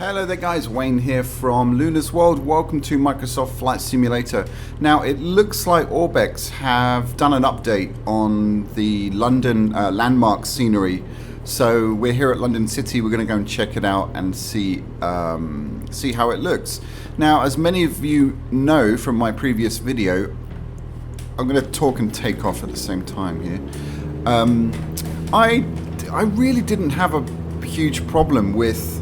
Hello there guys, Wayne here from Luna's World. Welcome to Microsoft Flight Simulator. Now it looks like Orbx have done an update on the London landmark scenery. So we're here at London City, we're going to go and check it out and see how it looks. Now as many of you know from my previous video, I'm going to talk and take off at the same time here. I really didn't have a huge problem with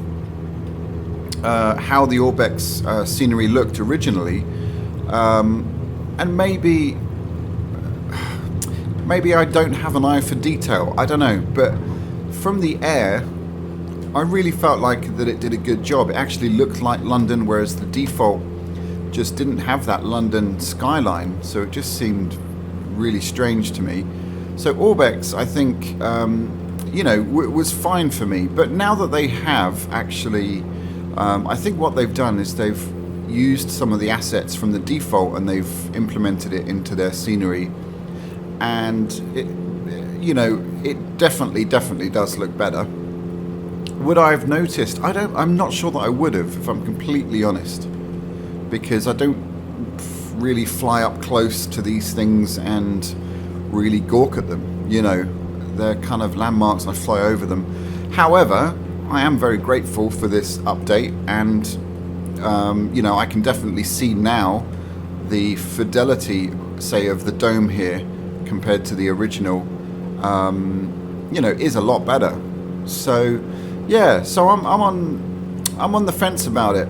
how the Orbx scenery looked originally, and maybe I don't have an eye for detail, I don't know, but from the air I really felt like that it did a good job. It actually looked like London, whereas the default just didn't have that London skyline, so it just seemed really strange to me. So Orbx, I think, you know, was fine for me, but now that they have actually I think what they've done is they've used some of the assets from the default and they've implemented it into their scenery, and it, you know, it definitely does look better. Would I have noticed? I'm not sure that I would have, if I'm completely honest, because I don't really fly up close to these things and really gawk at them. You know, they're kind of landmarks and I fly over them. However, I am very grateful for this update, and you know, I can definitely see now the fidelity, say, of the dome here compared to the original, you know, is a lot better. So yeah, so I'm on the fence about it.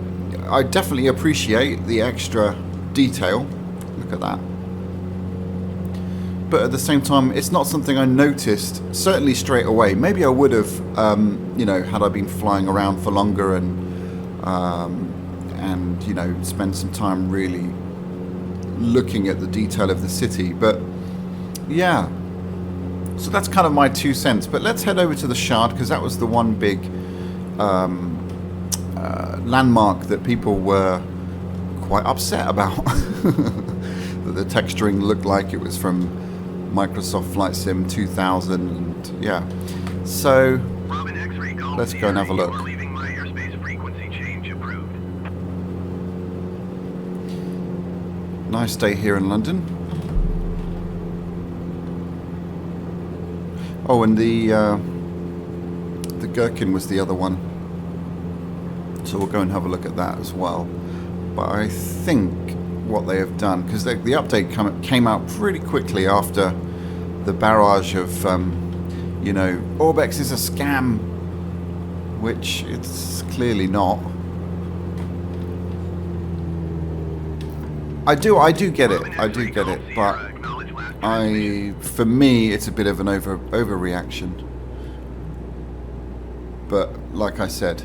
I definitely appreciate the extra detail. Look at that. But at the same time, it's not something I noticed, certainly straight away. Maybe I would have, you know, had I been flying around for longer and you know, spend some time really looking at the detail of the city. But yeah, so that's kind of my 2 cents. But let's head over to the Shard, because that was the one big landmark that people were quite upset about. That the texturing looked like it was from Microsoft Flight Sim 2000, and yeah, so let's go and have a look. Nice day here in London. Oh, and the Gherkin was the other one, so we'll go and have a look at that as well. But I think what they have done, because the update came out pretty quickly after the barrage of, you know, Orbx is a scam, which it's clearly not. I do get it, but for me, it's a bit of an overreaction. But like I said,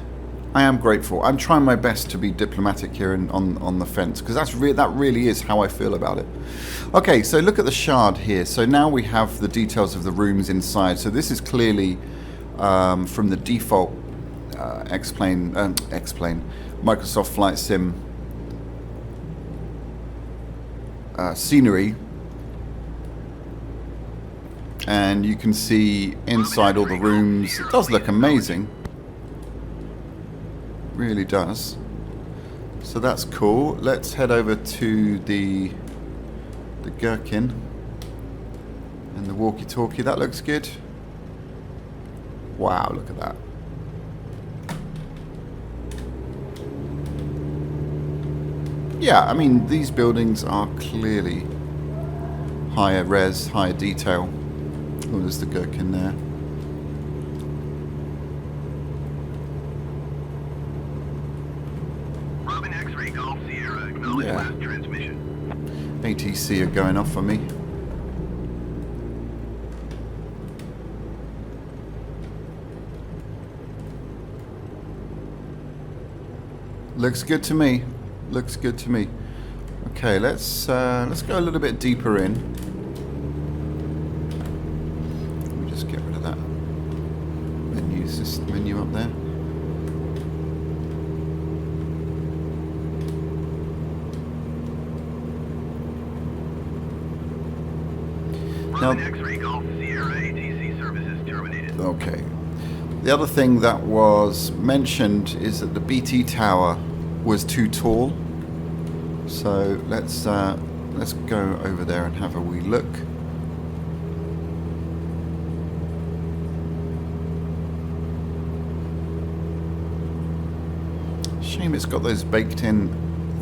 I am grateful. I'm trying my best to be diplomatic here on the fence, because that really is how I feel about it. Okay, so look at the Shard here. So now we have the details of the rooms inside. So this is clearly from the default X-Plane Microsoft Flight Sim scenery, and you can see inside all the rooms. It does look amazing. Really does. So that's cool. Let's head over to the Gherkin and the walkie-talkie. That looks good. Wow, look at that. Yeah, I mean, these buildings are clearly higher res, higher detail. Oh, there's the Gherkin there. Yeah. ATC are going off for me. Looks good to me. Looks good to me. Okay, let's go a little bit deeper in. Let me just get rid of that menu up there. Now, okay, The other thing that was mentioned is that the BT tower was too tall. So let's go over there and have a wee look. Shame it's got those baked in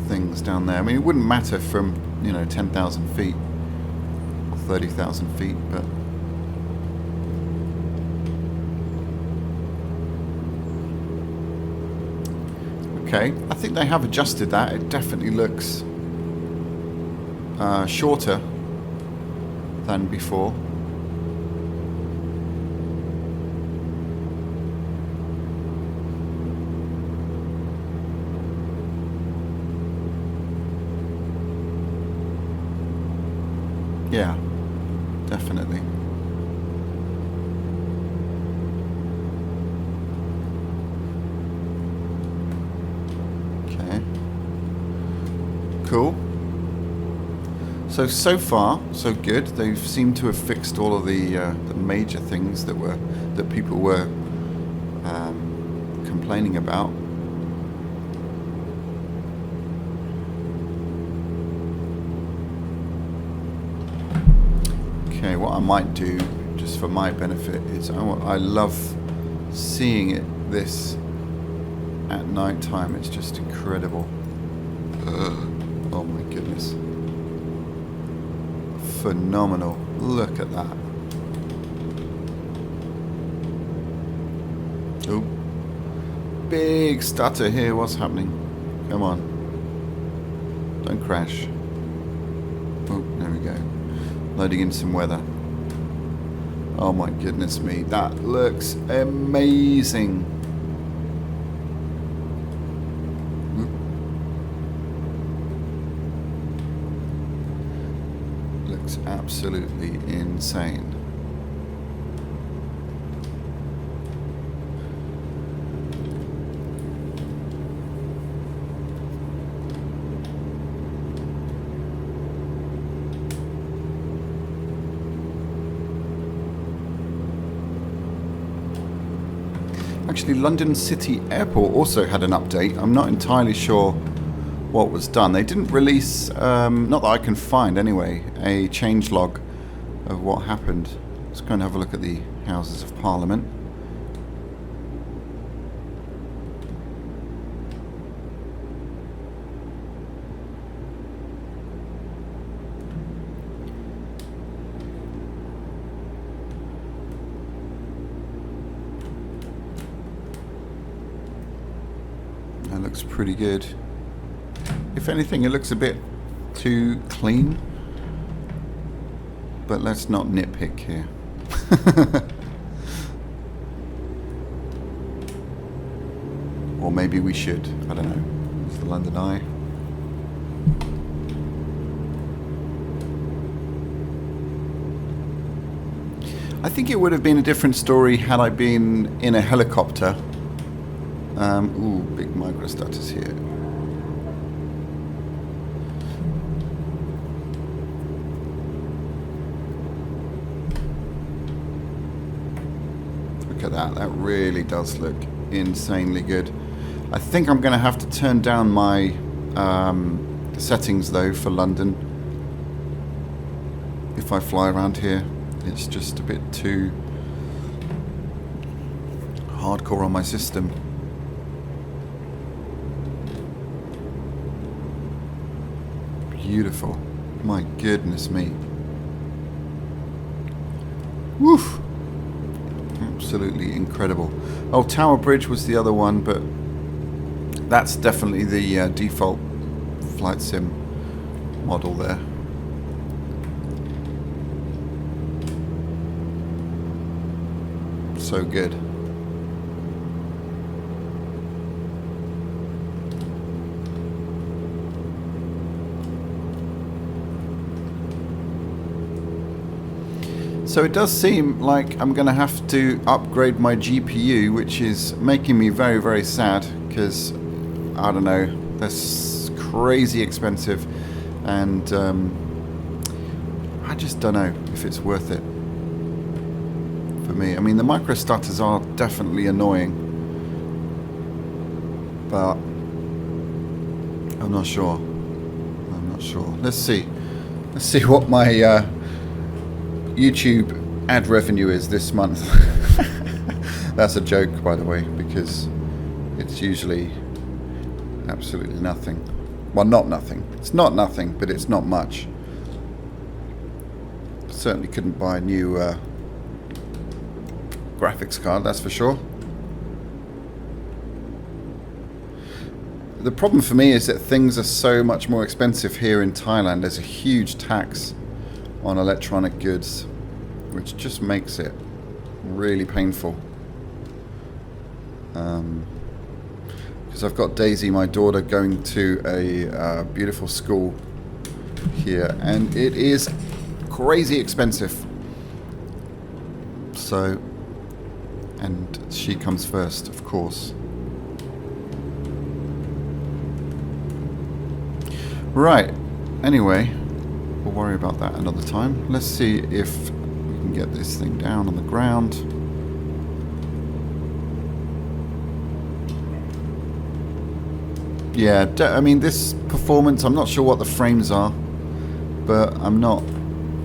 things down there. I mean, it wouldn't matter from, you know, 10,000 feet or 30,000 feet, but okay, I think they have adjusted that. It definitely looks shorter than before. Yeah, definitely. Okay. Cool. So far, so good. They seem to have fixed all of the major things that people were complaining about. Okay, what I might do, just for my benefit, is I love seeing this at night time. It's just incredible. Oh my goodness. Phenomenal. Look at that. Oh. Big stutter here. What's happening? Come on. Don't crash. Oh, there we go. Loading in some weather. Oh my goodness me, that looks amazing. Looks absolutely insane. Actually, London City Airport also had an update. I'm not entirely sure what was done. They didn't release, not that I can find anyway, a changelog of what happened. Let's go and have a look at the Houses of Parliament. That looks pretty good. If anything, it looks a bit too clean. But let's not nitpick here. Or maybe we should. I don't know. It's the London Eye. I think it would have been a different story had I been in a helicopter. Ooh, big microstatus here. Look at that. That really does look insanely good. I think I'm going to have to turn down my settings though for London. If I fly around here, it's just a bit too hardcore on my system. Beautiful. My goodness me. Woof. Absolutely incredible. Oh, Tower Bridge was the other one, but that's definitely the default flight sim model there. So good. So it does seem like I'm going to have to upgrade my GPU, which is making me very, very sad because, I don't know, that's crazy expensive and I just don't know if it's worth it. for me. I mean, the micro stutters are definitely annoying, but I'm not sure. I'm not sure. Let's see. Let's see what my YouTube ad revenue is this month. That's a joke, by the way, because it's usually absolutely nothing. Well, not nothing. It's not nothing, but it's not much. Certainly couldn't buy a new graphics card, that's for sure. The problem for me is that things are so much more expensive here in Thailand. There's a huge tax on electronic goods, which just makes it really painful. Because I've got Daisy, my daughter, going to a beautiful school here, and it is crazy expensive. So, and she comes first, of course. Right, anyway, we'll worry about that another time. Let's see if we can get this thing down on the ground. Yeah, I mean, this performance, I'm not sure what the frames are, but I'm not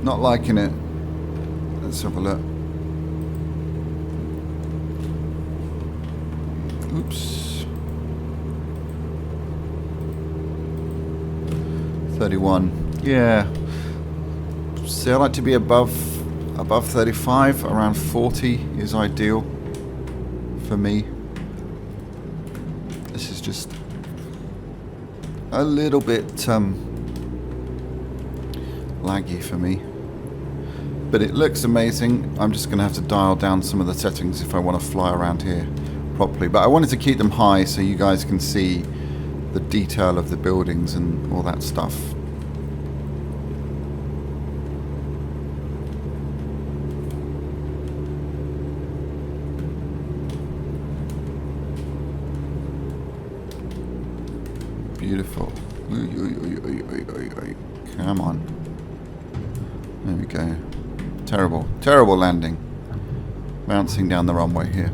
liking it. Let's have a look. Oops. 31. Yeah. See, I like to be above 35. Around 40 is ideal for me. This is just a little bit laggy for me, but it looks amazing. I'm just gonna have to dial down some of the settings if I want to fly around here properly, but I wanted to keep them high so you guys can see the detail of the buildings and all that stuff. Beautiful. Come on. There we go. Terrible landing. Bouncing down the runway here.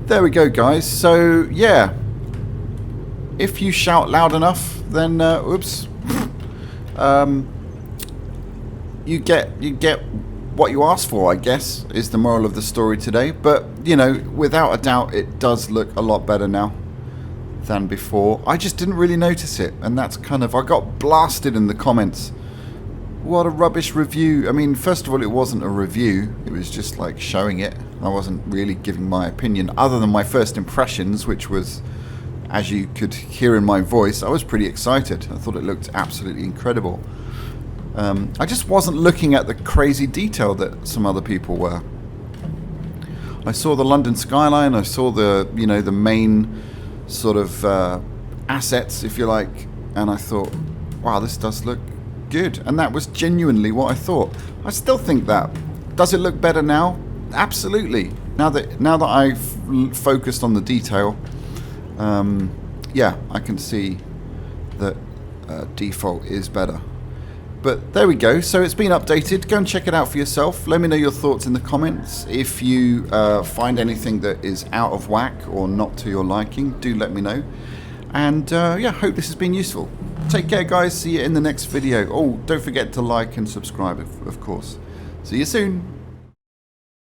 There we go, guys. So, yeah. If you shout loud enough, then, oops. You get what you asked for, I guess, is the moral of the story today. But, you know, without a doubt, it does look a lot better now than before. I just didn't really notice it, and that's kind of, I got blasted in the comments. What a rubbish review. I mean, first of all, it wasn't a review, it was just like showing it. I wasn't really giving my opinion other than my first impressions, which was, as you could hear in my voice, I was pretty excited. I thought it looked absolutely incredible. I just wasn't looking at the crazy detail that some other people were. I saw the London skyline, I saw the, you know, the main sort of assets, if you like, and I thought, wow, this does look good. And that was genuinely what I thought. I still think that. Does it look better now? Absolutely. Now that I've focused on the detail, yeah, I can see that default is better. But there we go. So it's been updated. Go and check it out for yourself. Let me know your thoughts in the comments. If you find anything that is out of whack or not to your liking, do let me know. And yeah, hope this has been useful. Take care, guys. See you in the next video. Oh, don't forget to like and subscribe, of course. See you soon.